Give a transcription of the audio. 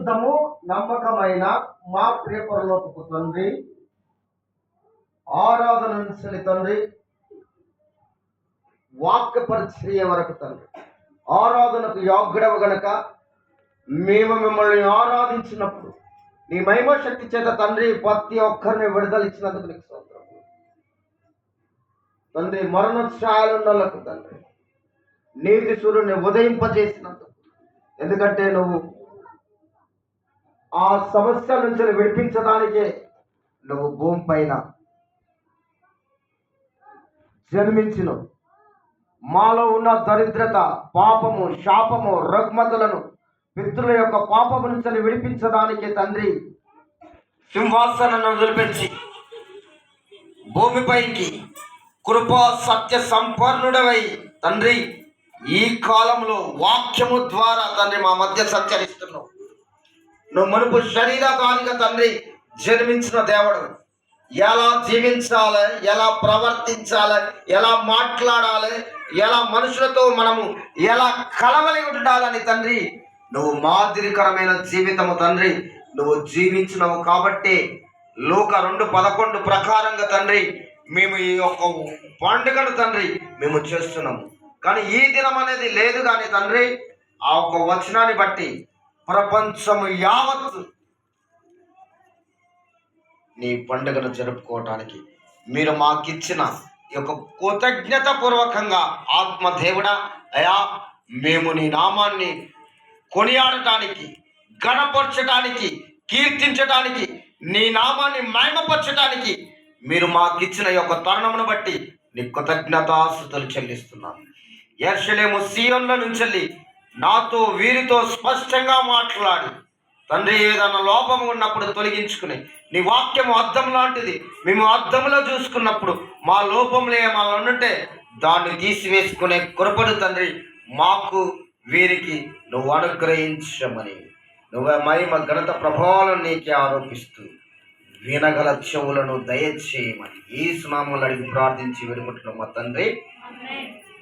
పరిశుద్ధము నమ్మకమైన మా ప్రియ పరలోకపు తండ్రి, ఆరాధన తండ్రి, వాక్య పరిచర్య వరకు తండ్రి, ఆరాధనకు యోగ్యుడవు గనక మేము మిమ్మల్ని ఆరాధించినప్పుడు నీ మహిమ శక్తి చేత తండ్రి ప్రతి ఒక్కరిని విడుదల ఇచ్చినందుకు నీకు స్తోత్రం తండ్రి. మరణ ఛాయలున్నలకు తండ్రి నీతి సూర్యుని ఉదయింపజేసినందుకు, ఎందుకంటే నువ్వు ఆ సమస్య నుంచి విడిపించడానికే నువ్వు భూమి పైన జన్మించినవు. మాలో ఉన్న దరిద్రత, పాపము, శాపము, రుగ్మతలను పితృల యొక్క పాపము నుంచి విడిపించడానికి తండ్రి సింహాసనాన్ని వదిలిపెట్టి భూమిపైకి కృపా సత్య సంపన్నుడవై తండ్రి ఈ కాలంలో వాక్యము ద్వారా తండ్రి మా మధ్య సంచరిస్తున్నావు. నువ్వు మునుపు శరీరధానిగా తండ్రి జన్మించిన దేవుడు, ఎలా జీవించాలి, ఎలా ప్రవర్తించాలి, ఎలా మాట్లాడాలి, ఎలా మనుషులతో మనము ఎలా కలవలి ఉండాలని తండ్రి నువ్వు మాదిరికరమైన జీవితము తండ్రి నువ్వు జీవించినవు. కాబట్టి లోక 2:11 ప్రకారంగా తండ్రి మేము ఈ యొక్క పండుగను తండ్రి మేము చేస్తున్నాము. కానీ ఈ దినం అనేది లేదు. కానీ తండ్రి ఆ ఒక వచనాన్ని బట్టి ప్రపంచము యావత్తు నీ పండుగను జరుపుకోవటానికి మీరు మాకిచ్చిన ఈ యొక్క కృతజ్ఞత పూర్వకంగా ఆత్మదేవుడా అయా మేము నీ నామాన్ని కొనియాడటానికి, గణపరచడానికి, కీర్తించడానికి, నీ నామాన్ని మహిమపరచడానికి మీరు మాకిచ్చిన ఈ యొక్క తరుణమును బట్టి నీ కృతజ్ఞతాస్తుతులు చెల్లిస్తున్నాను. యెరూషలేము సీయోనులో నుంచి నాతో వీరితో స్పష్టంగా మాట్లాడి తండ్రి ఏదైనా లోపము ఉన్నప్పుడు తొలగించుకుని నీ వాక్యము అద్దం లాంటిది. మేము అద్దంలో చూసుకున్నప్పుడు మా లోపంలో ఏమైనా ఉంటే దాన్ని తీసివేసుకునే కృపను తండ్రి మాకు వీరికి నువ్వు అనుగ్రహించమని, నువ్వు మహిమ ఘనత ప్రభావాలను నీకే ఆరోపిస్తూ వినగల చెవులను దయచేయమని యేసు నామములో అడిగి ప్రార్థించి వేడుకుంటున్నాం మా తండ్రి.